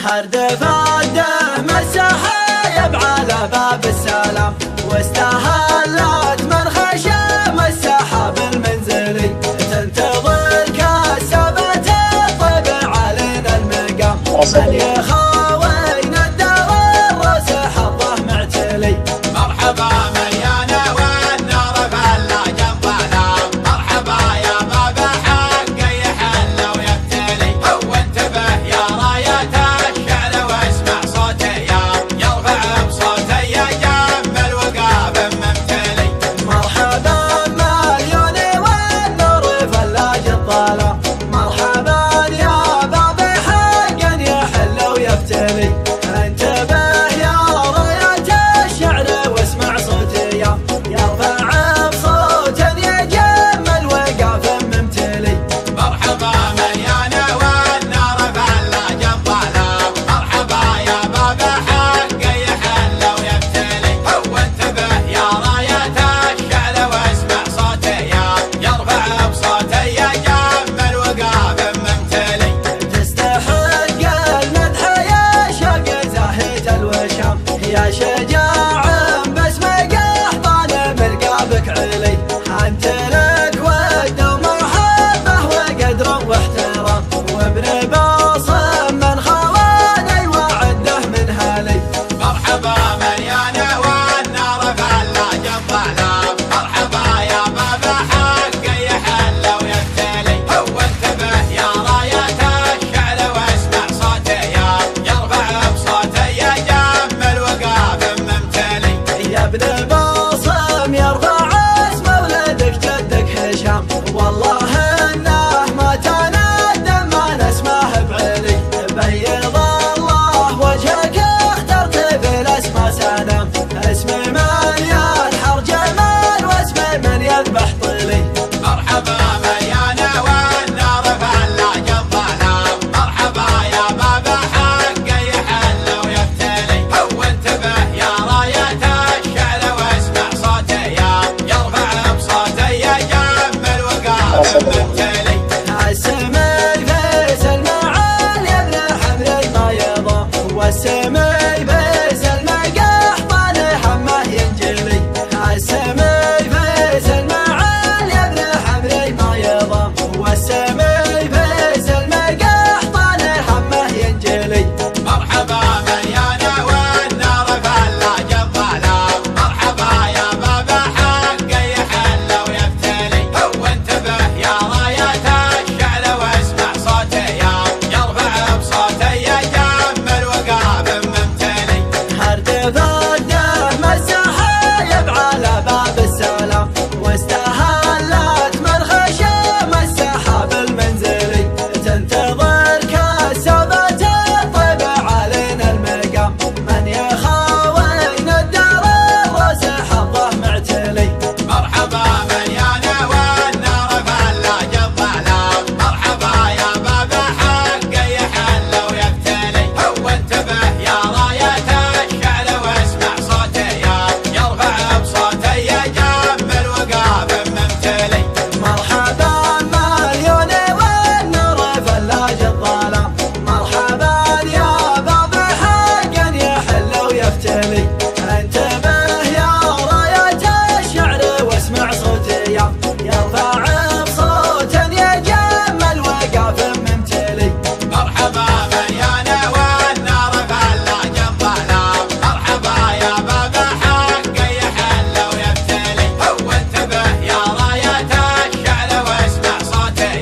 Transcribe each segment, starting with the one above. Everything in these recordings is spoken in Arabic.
هرد فاده مسحايب على باب السلام، واستهلت من خشم السحاب المنزلي، تنتظر كسبة الطبع علينا المقام، من يخاوينا الدار الراس حظه معتلي. مرحبا مليانة والنار فلا جنب الظلام، مرحبا يا باب حق يحل ويبتلي، وانتبه يا راية الشعر واسمع صوتي يرفع بصوتي يجمل وقاب ممتلي. مرحبا مليون والنور فلاج الظلام، مرحبا يا باب حق يحل ويبتلي، انتبه يا راية الشعر واسمع صوتي يرفع بصوت يجمل وقاف ممتلي. مرحبا مليانة والنار فلا جنب الظلام، مرحبا يا باب حق يحل ويبتلي، وانتبه يا راية الشعر واسمع صوتي يرفع بصوتي يجمل وقاب ممتلي. تستحق المدح يا شوق زاهية الوشام، يا شجاع باسم قحطان مرقابك علي، انت لك ود ومحبه وقدر واحترام، وابن باصم من خواني وعده من هالي. مرحبا مليانة والنار فلا جنب الظلام، مرحبا يا باب حق يحل ويبتلي، وانتبه يا راية الشعر واسمع صوتي يرفع بصوتي يجمل وقاب ممتلي. يا ابن باصم يرفع اسم ولدك جدك هشام، والله انه ما تندم ما نسماه بعلي، بيض الله وجهك اخترت بالاسماء سلام، اسم من ينحر جمال واسم من يذبح طلي. مرحبا مليانة والنار فلا جنب الظلام، مرحبا يا باب حق يحل ويبتلي، وانتبه يا راية الشعر واسمع صوتي يرفع بصوتي يجمل وقاب ممتلي. السم الفيس المعال يا ابن حمري ما يضام، والسم الفيس المقحطان حمه ينجلي، السم الفيس المعال يا ابن حمري ما يضام، والسم الفيس المقحطان حمه ينجلي. مرحبا مليانة والنار فلا جنب الظلام، مرحبا يا باب حق يحل ويبتلي، وانتبه يا راية الشعر واسمع صوتي يرفع بصوتي يجمل وقاب ممتلي. هرد فاده مسحايب على باب السلام، واستهلت من خشم السحاب المنزلي، تنتظر كسبة الطبع علينا المقام، من يخاوينا الدار الراس حظه معتلي. مرحبا مليانة والنار فلا جنب الظلام، مرحبا يا باب حق يحل ويبتلي، وانتبه يا راية الشعر واسمع صوتي يرفع بصوتي يجمل وقاب ممتلي. مرحبا مليون والنور فلاج الظلام، مرحبا يا باب حق يحل ويفتلي، انتبه يا راية الشعر واسمع صوتي يرفع بصوت يجمل وقاف ممتلي. مرحبا مليانة والنار فلا جنب الظلام، مرحبا يا باب حق يحل ويبتلي، وانتبه يا راية الشعر واسمع صوتي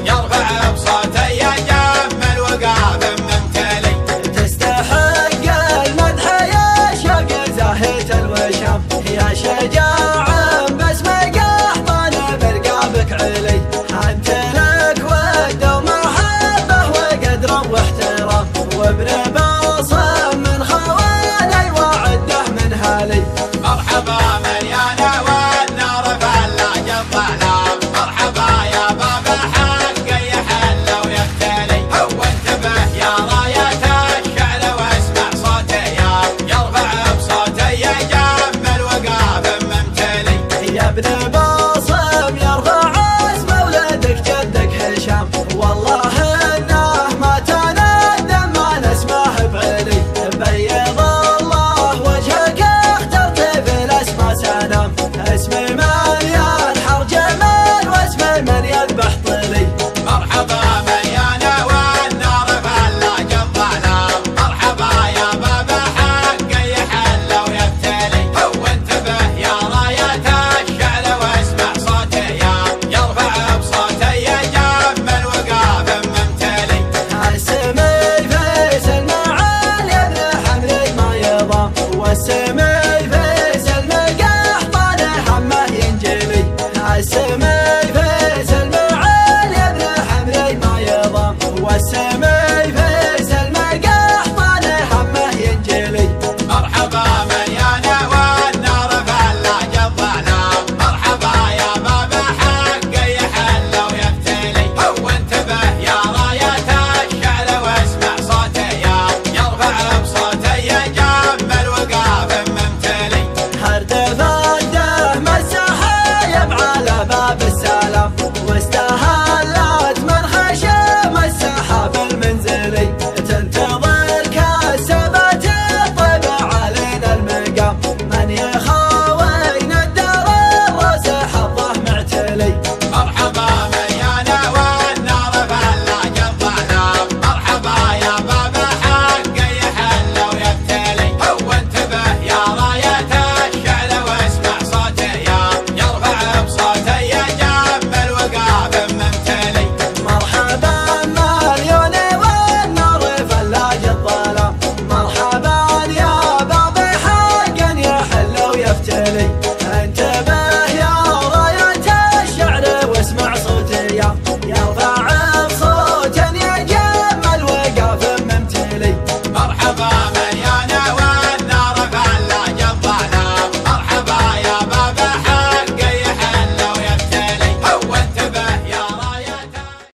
يرفع بصوتي يجمل وقاب ممتلي. تستحق المدح يا شوق زاهية الوشام، يا شجاع باسم قحطان برقابك علي، انت لك ود ومحبه وقدر واحترام، وابن